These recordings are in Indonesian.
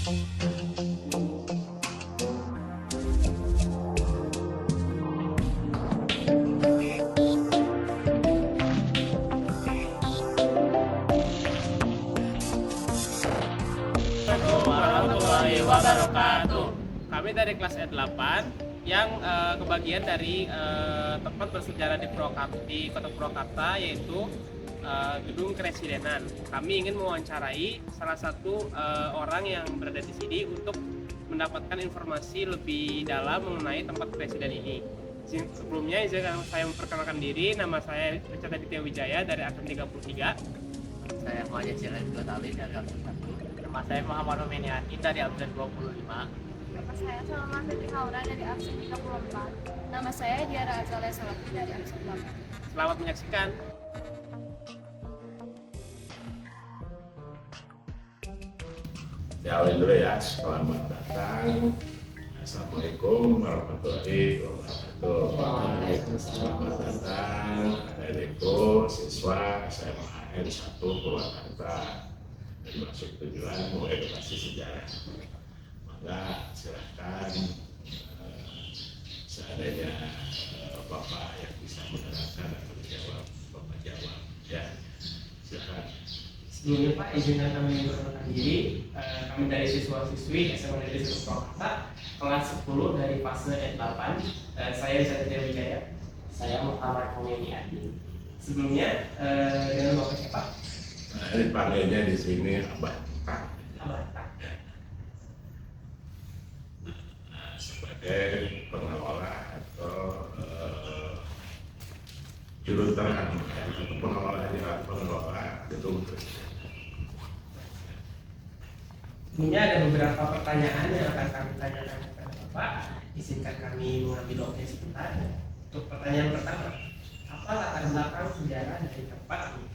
Warahmatullahi wabarakatuh. Kami dari kelas E8 yang kebagian dari tempat bersejarah di Kota Purwakarta, yaitu Gedung Kepresidenan. Kami ingin mewawancarai salah satu orang yang berada di sini untuk mendapatkan informasi lebih dalam mengenai tempat presiden ini. Sebelumnya izinkan saya memperkenalkan diri. Nama saya Richard Aditya Wijaya dari angkatan 33. Saya Muhammad Jalan Gotali dari absen 1. Nama saya Muhammad Romeniati dari absen 25. Nama saya Salma Fitri Haura dari absen 34. Nama saya Diara Azalea Salafi dari absen 8. Selamat menyaksikan. Diawali dulu ya, selamat datang. Assalamualaikum warahmatullahi wabarakatuh. Selamat datang adik-adikku, siswa SMA N1 Purwakarta dan masuk tujuan mau edukasi sejarah. Maka silahkan seandainya Bapak yang bisa menerangkan atau menjawab, Bapak jawab ya. Silahkan. Sebelumnya Pak, izinkan kami memperkenalkan diri. Kami dari siswa-siswi SMA Negeri 1 Purwakarta, kelas 10 dari fase E8. Saya Zadria Wijaya. Saya Muhammad Romeniati. Sebelumnya dengan Bapak siapa? Nah, ini panggilnya di sini Abah Tak. Abah Tak. Nah, sebagai pengelola atau juru terang atau pengelola gedung presiden. Sebelumnya ada beberapa pertanyaan yang akan kami tanyakan kepada Bapak. Izinkan kami mengambil waktu sebentar. Untuk pertanyaan pertama, apa latar belakang sejarah dari tempat ini?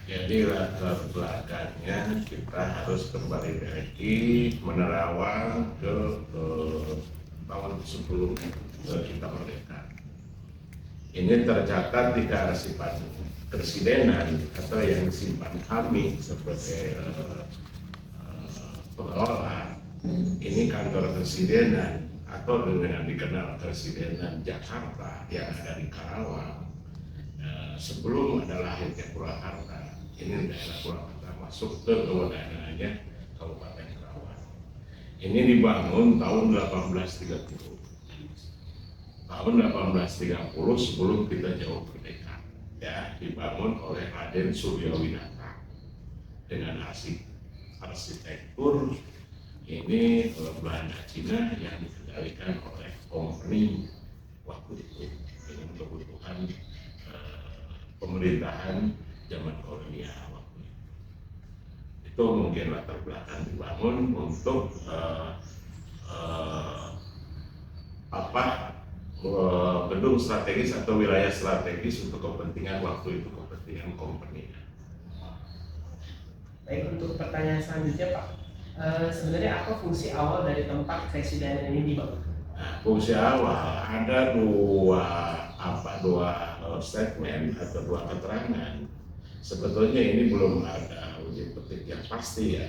Jadi latar belakangnya kita harus kembali lagi menerawang ke tahun sebelum kita merdeka. Ini tercatat di kearsipan kepresidenan atau yang disimpan kami sebagai pengelola. Ini kantor kepresidenan atau dengan dikenal Kepresidenan Jakarta yang ada di Karawang. Sebelum ada lahirnya Purwakarta, ini daerah Purwakarta masuk ke kewenangannya Kabupaten Karawang. Ini dibangun tahun 1830. Tahun 1830 sebelum kita jauh merdeka, ya, dibangun oleh Raden Suryowinata dengan arsitektur ini Belanda Cina yang dikendalikan oleh company waktu itu dengan kebutuhan pemerintahan zaman kolonial waktu itu. Itu mungkin latar belakang dibangun untuk gedung strategis atau wilayah strategis untuk kepentingan waktu itu, kepentingan company. Baik, untuk pertanyaan selanjutnya Pak, sebenarnya apa fungsi awal dari tempat presiden ini dibangun? Nah, fungsi awal ada dua statement atau dua keterangan. Sebetulnya ini belum ada uji petik yang pasti ya,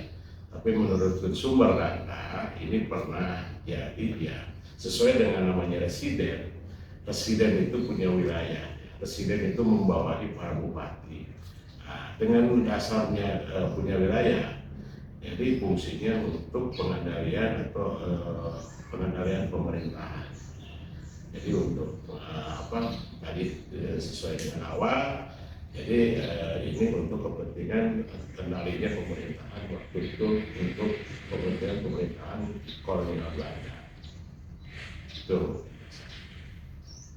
tapi menurut sumber data ini pernah jadi ya sesuai dengan namanya residen. Presiden itu punya wilayah, presiden itu membawahi para bupati. Nah, dengan dasarnya punya wilayah, jadi fungsinya untuk pengendalian atau pengendalian pemerintahan. Jadi untuk tadi sesuai dengan awal, jadi ini untuk kepentingan kendalinya pemerintahan waktu itu untuk kepentingan pemerintahan kolonial Belanda. Itu.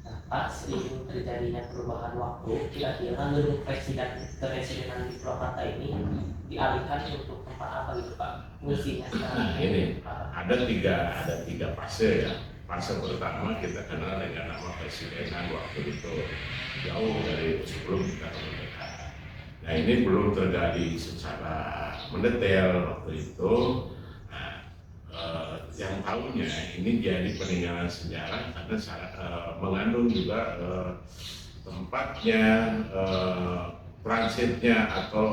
Nah, Pak, seiring terjadinya perubahan waktu, kira-kira gedung kepresidenan di Purwakarta ini dialihkan untuk tempat apa gitu Pak? Fungsinya sekarang? Nah, ini ada tiga fase ya. Fase pertama kita kenal dengan nama presidenan waktu itu jauh dari sebelum kita kemerdekaan. Nah, ini belum terjadi secara mendetail waktu itu. Yang tahunya ini jadi peninggalan sejarah karena mengandung juga tempatnya transitnya atau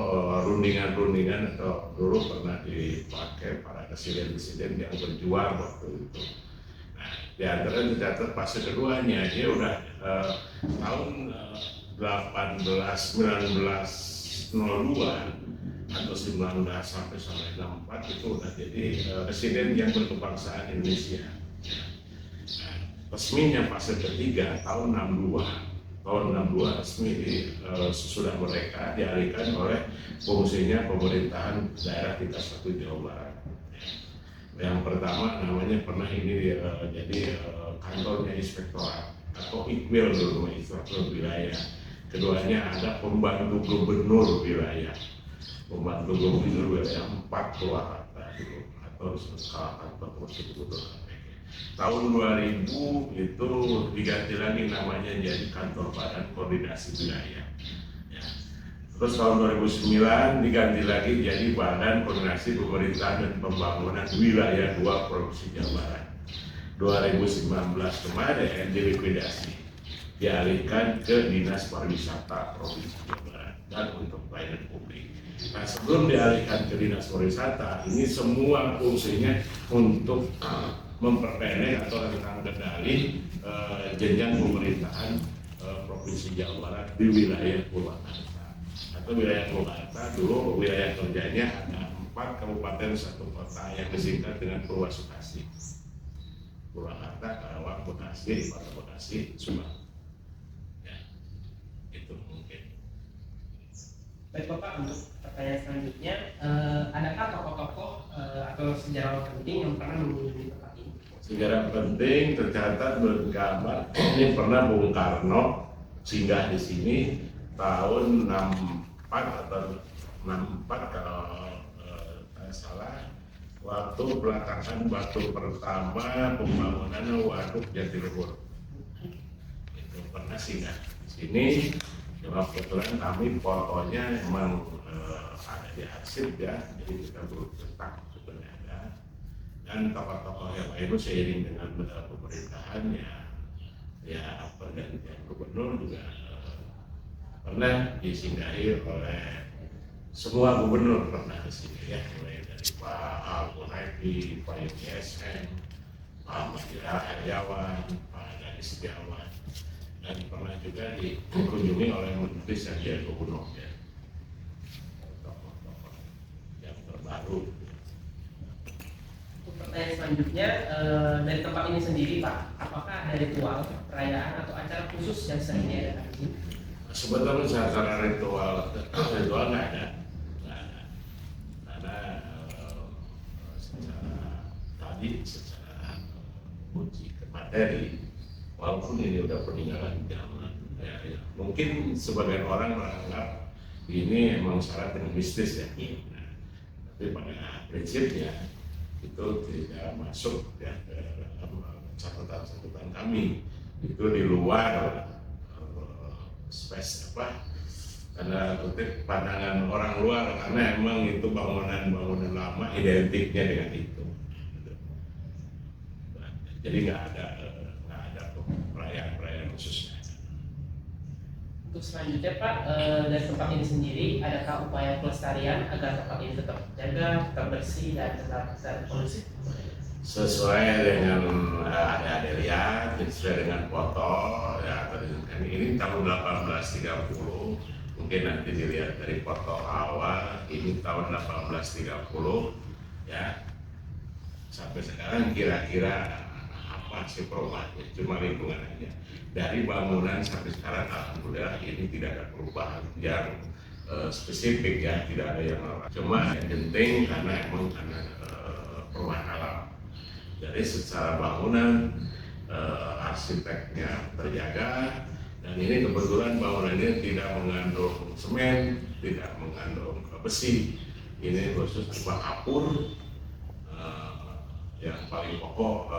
rundingan-rundingan atau dulu pernah dipakai para presiden-presiden yang berjuang waktu itu. Nah, di antara tercatat fase keduanya dia udah tahun 1902 atau 19 sampai 64 itu udah jadi presiden yang berkebangsaan Indonesia. Nah, resminya fase ketiga tahun 62 resmi sesudah mereka dialihkan oleh fungsinya pemerintahan daerah tingkat 1 Jawa Barat. Yang pertama namanya pernah ini jadi kantornya inspektorat atau Iqbal dulu, inspektor wilayah. Keduanya ada pembantu gubernur wilayah, pembantu gubernur wilayah 4 Purwakarta dulu atau sekarang kantor gubernur. Tahun 2000 itu diganti lagi namanya jadi kantor Badan Koordinasi Wilayah. Ya. Terus tahun 2009 diganti lagi jadi Badan Koordinasi Pemerintahan dan Pembangunan Wilayah 2 Provinsi Jawa Barat. 2019 kemarin dilikuidasi, dialihkan ke Dinas Pariwisata Provinsi Jawa Barat dan untuk pelayanan publik. Nah, sebelum dialihkan ke Dinas Pariwisata, ini semua fungsinya untuk memperpendek atau rentang kendali jenjang pemerintahan Provinsi Jawa Barat di wilayah Purwakarta. Atau wilayah Purwakarta dulu wilayah kerjanya ada 4 kabupaten 1 kota yang disingkat dengan Purwasukasi. Purwakarta, Karawang, Bekasi, Kota Bekasi, Subang. Ya, itu mungkin. Baik Bapak, untuk pertanyaan selanjutnya, adakah tokoh-tokoh atau sejarawan penting yang pernah mengunjungi tempat ini? Sejarah penting tercatat bergambar ini pernah Bung Karno singgah di sini tahun 64 atau 64 kalau tak salah, waktu peletakan batu pertama pembangunan Waduk Jatiluhur. Itu pernah singgah di sini. Cuma kebetulan kami fotonya memang ada di arsip ya, jadi kita belum cetak sebenarnya. Dan tokoh-tokoh yang lain itu seiring dengan pemerintahannya, ya pergantian gubernur juga pernah disinggahi oleh semua gubernur pernah di sini ya, mulai dari Pak Al-Quraibi, Pak YSN, Pak Mahira Heriawan, Pak Dhani Setiawan, dan pernah juga dikunjungi oleh Menteri Sandiaga Uno ya, tokoh-tokoh yang terbaru. Pertanyaan selanjutnya, dari tempat ini sendiri Pak, apakah ada ritual, perayaan atau acara khusus yang sering diadakan di sini? Sebetulnya secara ritual nggak ada, karena secara uji ke materi, walaupun ini udah peninggalan zaman, ya, mungkin sebagian orang menganggap ini emang syarat dengan mistis ya, nah, tapi pada prinsipnya itu tidak masuk ya ke catatan kami, itu di luar space apa, karena kutip pandangan orang luar, karena emang itu bangunan lama identiknya dengan itu. Jadi nggak ada perayaan khususnya. Untuk selanjutnya Pak, dari tempat ini sendiri, adakah upaya pelestarian agar tempat ini tetap terjaga, tetap bersih dan tetap kondusif? Sesuai dengan ada lihat, sesuai dengan foto ya, ini tahun 1830, mungkin nanti dilihat dari foto awal, ini tahun 1830 ya, sampai sekarang kira-kira apa sih perubahannya, cuma lingkungan aja. Dari bangunan sampai sekarang alhamdulillah ini tidak ada perubahan yang spesifik ya, tidak ada yang cuma yang penting karena perubahan alam. Jadi secara bangunan arsiteknya terjaga, dan ini kebetulan bangunan ini tidak mengandung semen, tidak mengandung besi, ini khusus cuma kapur, yang paling pokok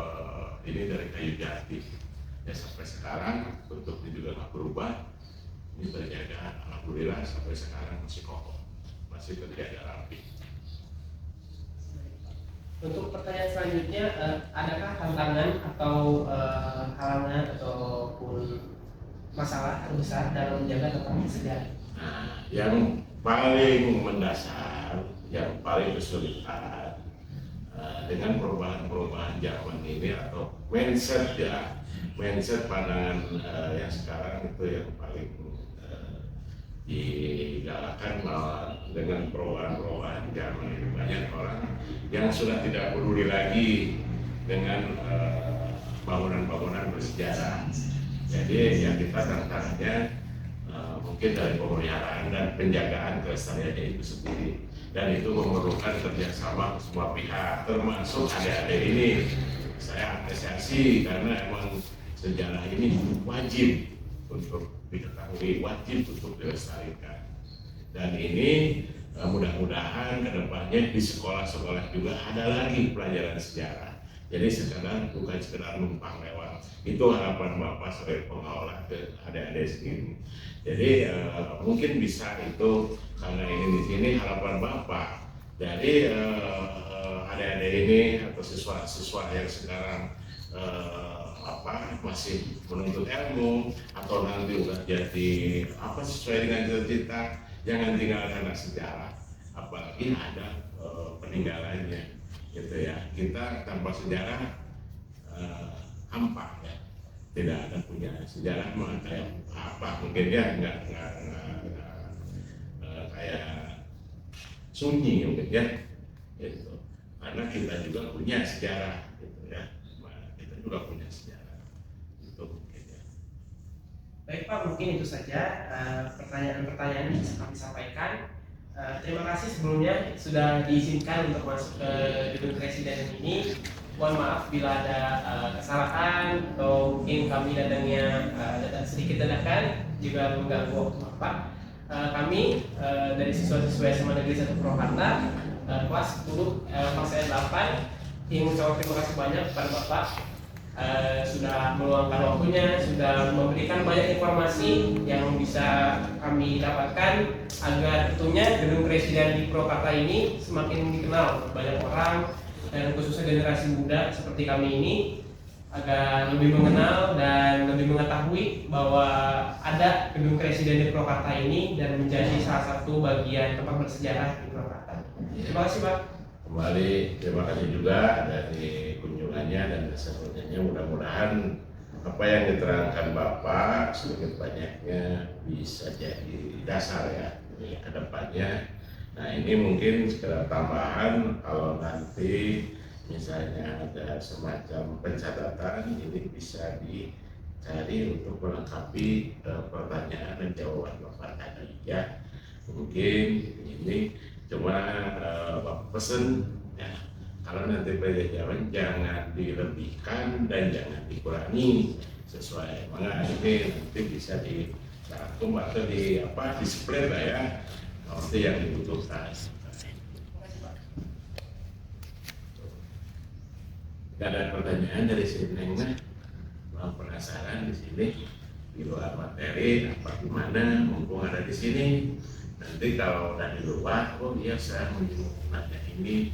ini dari kayu jati. Ya sampai sekarang bentuknya juga nggak berubah, ini terjaga alhamdulillah sampai sekarang masih kokoh, masih terjaga rapi. Untuk pertanyaan selanjutnya, adakah tantangan atau halangan ataupun masalah terbesar dalam menjaga tempat sejarah? Nah yang paling mendasar, yang paling kesulitan dengan perubahan-perubahan zaman ini atau mindset ya, mindset pandangan yang sekarang itu yang paling digalakkan bahwa dengan perubahan-perubahan zaman ini banyak orang yang sudah tidak peduli lagi dengan bangunan-bangunan bersejarah. Jadi yang kita tantangannya mungkin dari pemeliharaan dan penjagaan kelestariannya itu sendiri, dan itu memerlukan kerjasama semua pihak termasuk adik-adik ini. Saya apresiasi karena emang sejarah ini wajib untuk diketahui, wajib untuk dilestarikan, dan ini mudah-mudahan kedepannya di sekolah-sekolah juga ada lagi pelajaran sejarah. Jadi bukan sekedar numpang lewat. Itu harapan Bapak sebagai pengelola ke adik-adik sendiri. Jadi mungkin bisa itu karena ini di sini harapan Bapak dari adik-adik ini atau siswa-siswa yang sekarang masih menuntut ilmu atau nanti udah jadi sesuai dengan cita-cita, jangan tinggalkan sejarah, apalagi ada peninggalannya gitu ya. Kita tanpa sejarah hampa ya, tidak ada punya sejarah mah kayak mungkin ya nggak kayak sunyi mungkin ya gitu. Karena kita juga punya sejarah gitu ya, kita juga punya sejarah itu mungkin ya. Baik Pak, mungkin itu saja pertanyaan-pertanyaan yang bisa kami sampaikan. Terima kasih sebelumnya sudah diizinkan untuk masuk ke gedung presiden ini. Mohon maaf bila ada kesalahan atau mungkin kami datangnya sedikit dadakan juga mengganggu waktu Bapak. Kami dari siswa-siswa SMA Negeri 1 Purwakarta kelas 10 kelas 8 ingin mengucapkan terima kasih banyak kepada Bapak sudah meluangkan waktunya, sudah memberikan banyak informasi yang bisa kami dapatkan agar tentunya gedung presiden di Purwakarta ini semakin dikenal banyak orang, dan khususnya generasi muda seperti kami ini agar lebih mengenal dan lebih mengetahui bahwa ada gedung presiden di Purwakarta ini dan menjadi salah satu bagian tempat bersejarah di Purwakarta. Terima kasih Pak. Kembali terima kasih juga dari kunjungannya dan keseruannya. Mudah-mudahan apa yang diterangkan Bapak sedikit banyaknya bisa jadi dasar ya ke depannya. Nah ini mungkin sekedar tambahan, kalau nanti misalnya ada semacam pencatatan ini bisa dicari untuk melengkapi pertanyaan dan jawaban Bapak tadi ya. Mungkin ini cuma Bapak pesen ya, kalau nanti pelajaran jangan dilebihkan dan jangan dikurangi sesuai mana ini nanti bisa dirangkum atau di display lah ya nanti yang dibutuhkan. Tidak ada pertanyaan dari sini Neng, penasaran di sini di luar materi apa gimana, mumpung ada di sini. Nanti kalau dari luar, oh iya saya nanya ini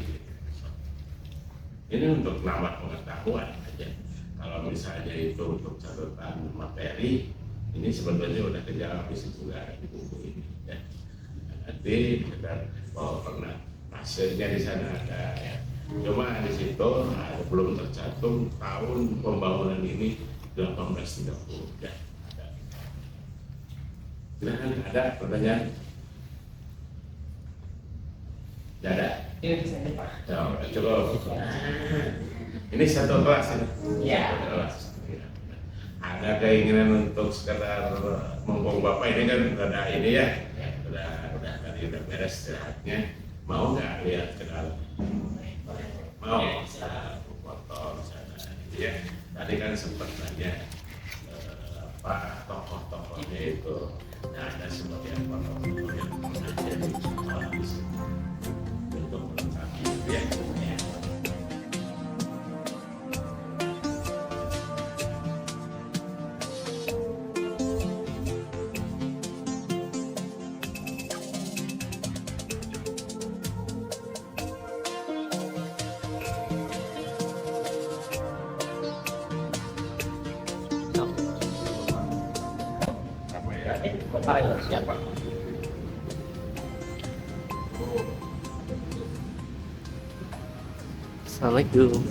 untuk nambah pengetahuan aja. Kalau misalnya itu untuk catatan materi, ini sebetulnya udah kejawab di situ juga di buku ini. Ya. Nanti kita pernah hasilnya di sana ada ya. Cuma di situ belum tercantum tahun pembangunan ini 1830 ya. Silakan ada pertanyaan? Tidak ada. Ini bisa Pak. Cukup. Ini satu kelas ini. Ya. Kelas. Ada keinginan untuk sekedar mumpung Bapak ini kan ada ini ya, udah tadi udah beres istirahatnya. Mau nggak lihat ke dalam? Mau. Foto sana gitu ya. Tadi kan sempat nanya tokoh-tokohnya itu. Nah, ada sebagian foto-foto yang pernah jadi sekolah di sini. Untuk melengkapi ya. Apa ya? Siapa? Assalamualaikum.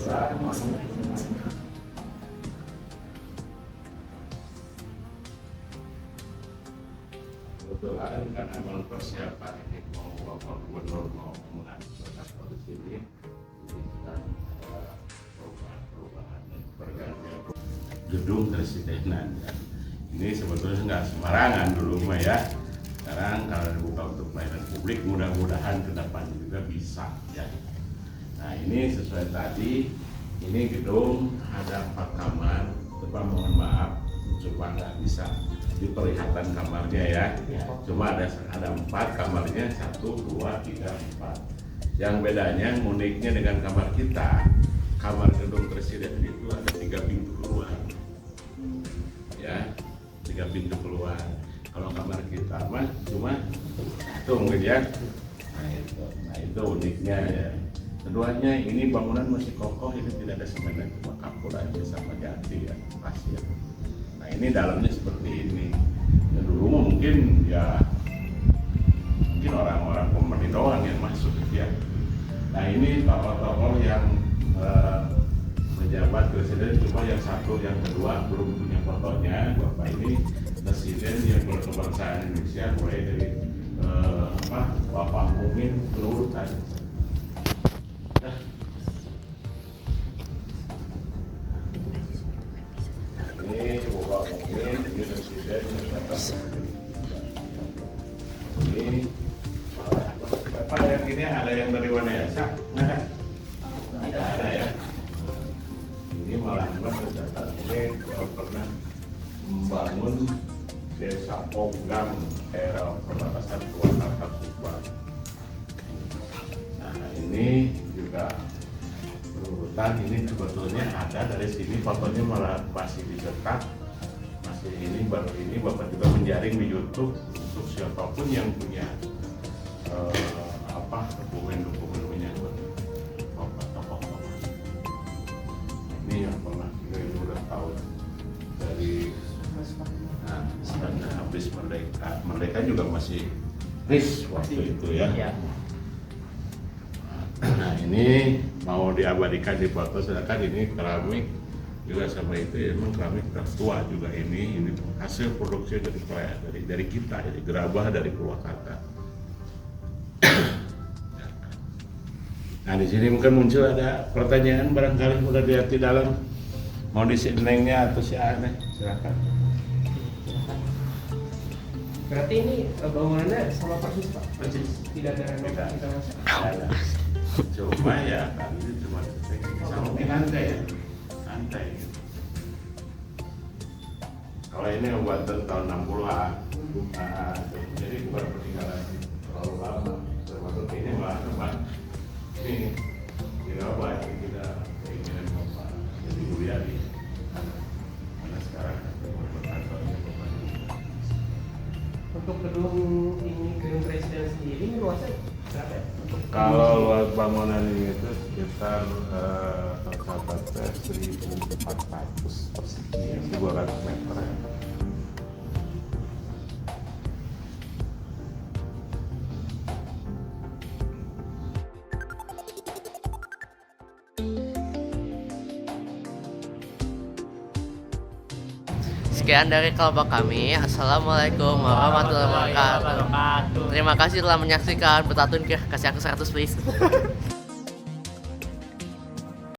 Kebetulan karena memang persiapan ini mau Bapak Gubernur mau mengajukan di sini, ini sedang perubahan dan pergantian gedung presidenan. Ini sebetulnya nggak sembarangan dulu mah ya. Sekarang kalau dibuka untuk pelayanan publik, mudah-mudahan ke depan juga bisa ya. Nah ini sesuai tadi, ini gedung ada 4 kamar, Bapak mohon maaf, cuma nggak bisa diperlihatkan kamarnya ya. Cuma ada 4 kamarnya, 1, 2, 3, 4. Yang bedanya uniknya dengan kamar kita, kamar gedung presiden itu ada 3 pintu keluar. Ya, 3 pintu keluar. Kalau kamar kita mah cuma satu mungkin ya. Nah itu uniknya ya. Keduanya ini bangunan masih kokoh, ini tidak ada semen, cuma kapur aja sama ganti ya, pasir. Nah ini dalamnya seperti ini. Ya, dulu mungkin orang-orang pemerintah doang yang masuk ya. Nah ini tokoh-tokoh yang menjabat presiden, cuma yang satu, yang kedua belum punya fotonya. Bapak ini presiden yang berkebangsaan Indonesia mulai dari Bapak Mumin penurutan. Nah, ini Bapak Mumin, ini presiden ini Bapak yang ini ada yang dari Wanayasa? Nah, tidak ada ya. Ini malah ini pernah membangun desa Poggang era perbatasan Purwakarta Subang. Nah ini juga urutan ini sebetulnya ada dari sini, fotonya malah masih dicetak, masih ini baru ini Bapak juga menjaring di YouTube untuk siapapun yang punya dokumen menyangkut tokoh-tokoh. Ini yang pernah kita udah tahu dari habis merdeka juga masih RIS waktu itu ya. Nah ini mau diabadikan di foto, sedangkan ini keramik juga sama itu, emang keramik tua juga ini hasil produksi dari kita, dari gerabah dari Purwakarta. Nah di sini mungkin muncul ada pertanyaan, barangkali udah lihat di dalam, mau diisi nengnya atau si aneh, silakan. Berarti ini bangunannya sama persis Pak? Persis. Tidak ada remeka kita masuk. Ada. Cuma ya kan itu cuma sama lantai ya, lantai. Kalau ini buatan tahun 60-an, jadi bukan peninggalan terlalu lama. Termasuk ini malah tempat ini tidak baik, tidak keinginan Bapak jadi Mulyadi. Karena sekarang kantornya Bapak. Untuk gedung presiden sendiri luasnya berapa ya? Kalau luas bangunan ini itu sekitar 1.400 persegi, 200 meter ya. Sekian dari kelompok kami. Assalamualaikum warahmatullahi wabarakatuh. Terima kasih telah menyaksikan. Betatun kasih aku 100 please.